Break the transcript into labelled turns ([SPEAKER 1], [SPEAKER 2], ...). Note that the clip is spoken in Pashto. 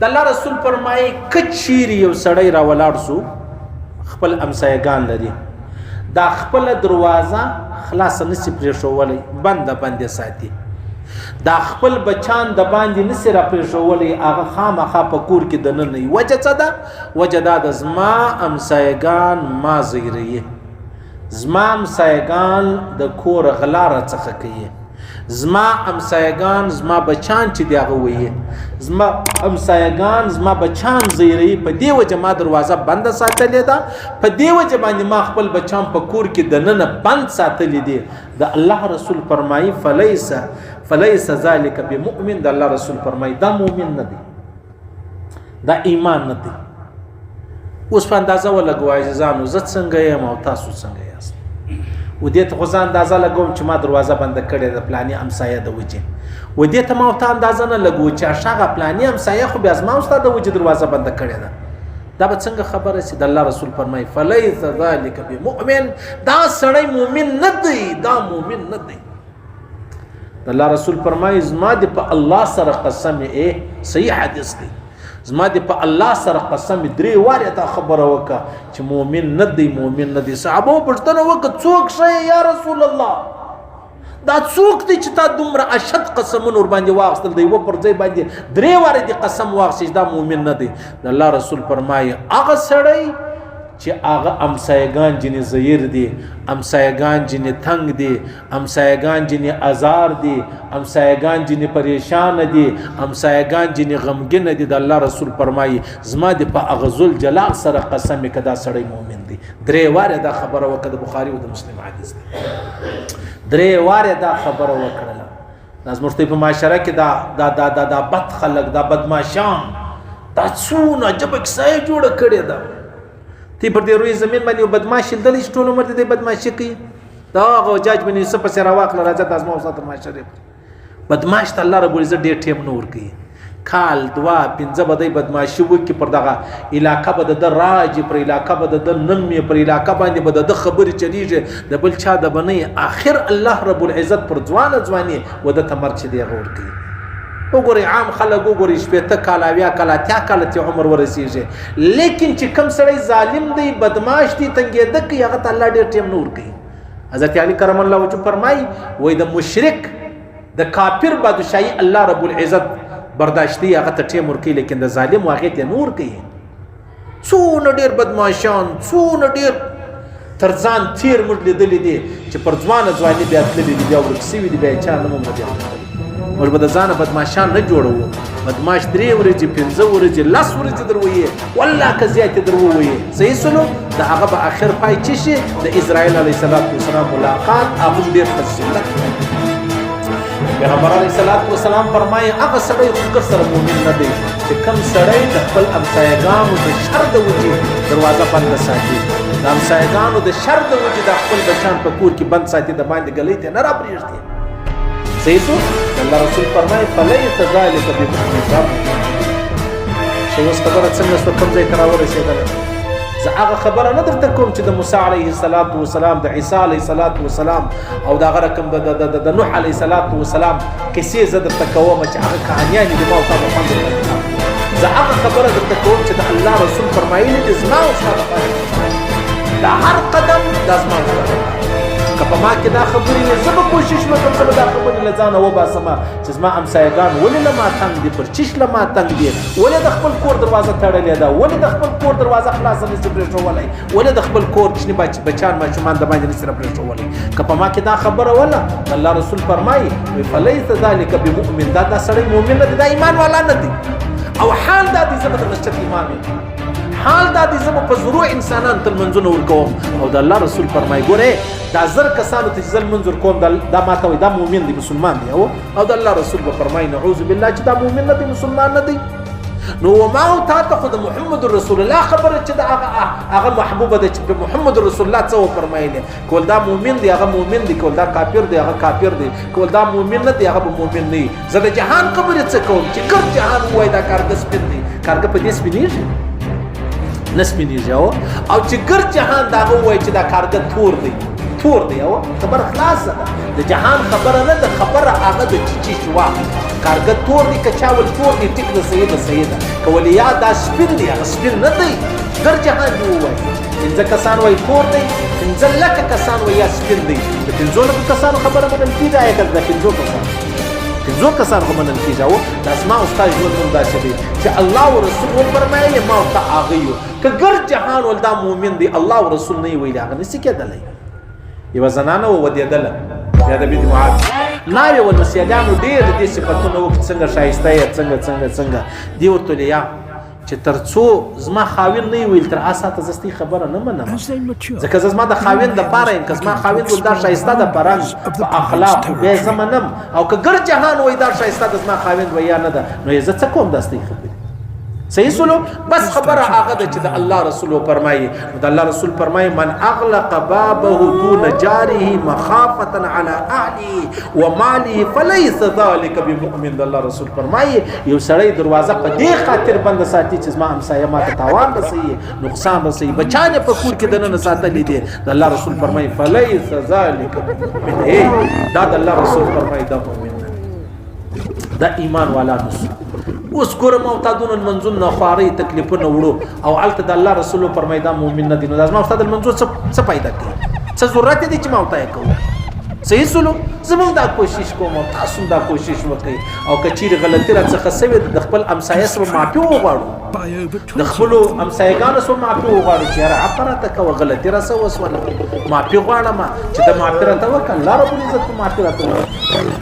[SPEAKER 1] د الله رسول فرمایي کچیر یو سړی را ولاړ سو خپل امسایگان لري دا خپل دروازه خلاص نسی پرېښولی بنده ساتي دا خپل بچان د باندې نسی را پرېښولی هغه خامخا په کور کې دننه وي وجه څه ده وجه دا د زما امسایگان ما زیروي زما امسایگان د کور غلا راڅخه کوي زما امسایگان زما بچان چې دی هغه وایي زما امسایگان زما بچان زیروي په دې وجه ما دروازه بنده ساتلې ده په دې وجه باندې ما خپل بچان په کور کې دننه بند ساتلې دي د الله رسول فرمایي فلیس ذلک بمؤمن د الله رسول فرمایي دا مؤمن نه دی دا ایمان نه دی اوس په اندازه ولګوئ عزیزانو زه څنګه یم او تاسو څنګه یاست و دې ته خو زه اندازه لګوم چې ما دروازه بنده کړې ده پلاني همسایه د وجې و دې ته ما ورته اندازه نه لګو چې هغه پلاني همسایه خو بیا زما ستا د وجې دروازه بنده کړې ده دا به څنګه خبره سي د الله رسول فرمایي فلیس ذلک بمؤمن دا سړی مؤمن نه دی دا مؤمن نه دی د الله رسول فرمایي زما د په الله سره قسم صحیح حدیث دی زما د په الله سره قسم درې واره دا خبره وکړه چې مؤمن نه دی مؤمن نه دی صحابه پوښتنه وکړه څوک شې یا رسول الله دا څوک دی چې تا دومره اشد قسمونه ور باندې واغستل دی و پر ځای باندې درې واره دی قسم واغستې دا مؤمن نه دی د الله رسول فرمایي هغه سړی چې هغه امسایگان جنې زیر دي امسایگان جنې تنگ دي امسایگان جنې ازار دي امسایگان جنې پریشان دي امسایگان جنې غمګین دي د الله رسول فرمایي زما د په هغه ذل جلال سره قسم کې دا سړی مؤمن دی درې واره دا خبره وکړه د بخاري او د مسلم حدیث دی درې واره دا خبره وکړه دا زموږ په معاشره کې دا بد خلک دا بدمعشان دا څونه عجبه کیسه جوړه کړې ده تی پر دې روی زمين باندې بدمعش دل چې ټول عمر دې بدمعشي کوي دا غوجاج بن یوسف په سر واخله راځه د ازما اوسات معاشره بدمعش ته الله رب العزت ډېر ټیم نور کوي کال دوا پنځه بدای بدمعشي وکي پر دغه علاقه بد د راج پر علاقه بد د نمې پر علاقه باندې بد د خبرې چلیږي د بل چا د بني اخر الله رب العزت پر ځواني ود تمر چې دی غور کوي وګوري عام خلک وګوري شپته کال اویا کال اتیا کال ته عمر ورسیږي لیکن چې کم سړی ظالم دی بدمعاش دی تنګېده کوي هغه ته الله ډېر ټیم نور کوي حضرت علی کرم الله وجهه فرمایي وای د مشرک د کافر بادشاہي الله رب العزت برداشتي هغه ته ټیم ور کوي لیکن د ظالم هغه ته نور کوي څونه ډېر بدمعشان څونه ډېر ترځان تیر مړ لیدلې دي چې پر ځواني بیا تللې دي بیا ورکسي وي بیا چا نه مونږ بیا موږ به د ځانه بدمعشان نه جوړوو بدمعش 3 ورځې 5 ورځې 10 ورځې دروي والله که زیاتې دروي صحیح سلو د هغه به اخر پای چی شي د اسرائیل علیه السلام ملاقات هغه ډېر فضیلت پیغمبر علیه السلام فرمایي هغه سړی خو سره مؤمن نه دی چې کم سړی د خپل امسایګانو د شر د وجې دروازه بنده ساتي د امسایګانو د شر د وجې د خپل بچان په کور کې بند ساتي د باندې ګلۍ ته نه را پرېږدي صحیح شو الله رسول فرمایي فلیس ذلک بمؤمن چې اوس خبره څنګه څو کوم ځای ته راورسېدله زه هغه خبره نه درته کوم چې د موسی علیه السلام د عیسی علیه السلام او د هغه رقم د نوح علیه السلام کیسې زه درته کوم چې هغه کهانیانې دي ما او تا به خوند درته زه هغه خبره درته کوم چې د الله رسول فرمایلي دي زما او ستا لپاره دا هر قدم دا زما لپاره که په ما کې دا خبرې وي زه به کوشش وکړم چې دا خبرې له ځانه وباسمه چې زما همسایګان ولې له ما تنګ دي پر چیش له ما تنګ دي ولې د خپل کور دروازه تړلې ده ولې د خپل کور دروازه خلاصه نشي پرېښولی ولې د خپل کور کوچني بچان ماشومان د باندې نشي پرېښولی که په ما کې دا خبره وله الله رسول فرمایي فلیس ذلک بمؤمن دا سړی مؤمن نه دی دا ایمان والا نه دی او حال دا دی زه به د مسجد امام یم حال دا دی زه به په زرو انسانان تر منځونه ورکوم او د الله رسول فرمایي ګورې دا زر کسانو ته چې زه لمونځ ورکوم دا ماته وایي دا مؤمن دی مسلمان دی او د الله رسول به فرمایي نعوذ بالله چې دا مؤمن نه دی مسلمان نه دی نو وما او تا ته خو د محمد رسول الله خبره چې د هغه محبوبه ده چې محمد رسول الله څه وفرمایلی کول دا مؤمن دی هغه مؤمن دی کول دا کافر دی هغه کافر دی کول دا مؤمن نه دی هغه مؤمن نه دی زه د جهان خبرې څه کوم چې ګر جهان ووایي دا کارګه سپین دی کارګه په دې سپینېږي نه سپینېږي او چې ګر جهان دا هغه ووایي چې دا کارګه تور دی تور دی او خبره خلاصه ده د جهان خبره نه ده خبره هغه د چیچی شوا کارګه تور دی که چاول تور دی ټیک د سیده که ولیا دا سپین دی هغه سپین نه دی ګر جهان دی ووایي پنځه کسان وایي تور دی پنځه لکه کسان وایي یا سپین دی د پنځو لکو کسانو خبره منل کېږي آیا که د پنځو کسانو خو منل کېږي او د اسما او ستا ژوند هم داسې دی چې الله او رسول وفرمایي ما ورته هغه یو که ګر جهان ول دا مؤمن دی الله او رسول نه یې ویلي هغه نسي کېدلی یوه زنانه وودېدله بیا د بیت معاذ ناوې و نو سیالانو ډېر د دې صفتونه وکړي څنګه ښایسته یې څنګه دې ورته ویلې یا چې تر څو زما خاوند نه ویل تر هغه ساعته زه ستاسې خبره نه منم ځکه زه زما د خاوند دپاره یم که زما خاوند ویل دا ښایسته ده په رنګ په اخلاقو بیا یې زه منم او که ګر جهان وایي دا ښایسته ده زما خاوند وایي یا نه ده نو یې زه څه کوم دا ستاسې خبرې صحیح سلو بس خبره هغه ده چې د الله رسول فرمایي نو د الله رسول فرمایي من اغلق بابه دون جاره مخافة على اهله وماله فليس ذلك بمؤمن د الله رسول فرمایي یو سړی دروازه په دې خاطر بند ساتي چې زما همسایه ماته تاوان رسوي نقصان رسوي بچانه په کور کې دننه ساتلي دي د الله رسول فرمایي فليس ذلك بمؤمن دا د الله رسول فرمایي دا مؤمن دا ایمان والا نسو اوس ګورم او تا دون المنزون نه خواري تکلیفونه وړو او الته د الله رسول فرمایي دا مؤمن نه دي نو لازم استاد المنزون څه پیدا کوي څه ضرورت دي چې ما وتاي کوم صحیح سلو زموږ دا کوشش کوم او تاسو دا کوشش وکړئ او که چیرې غلطي راڅخه سوې د خپل همسایه سره معافي وغواړو د خپلو همسایګانو سره معافي وغواړو چې یاره عفه راته کوه غلطي راسه وسوله معافي غواړم چې د معافي راته وکړه الله رب العزت معافي راته وکړه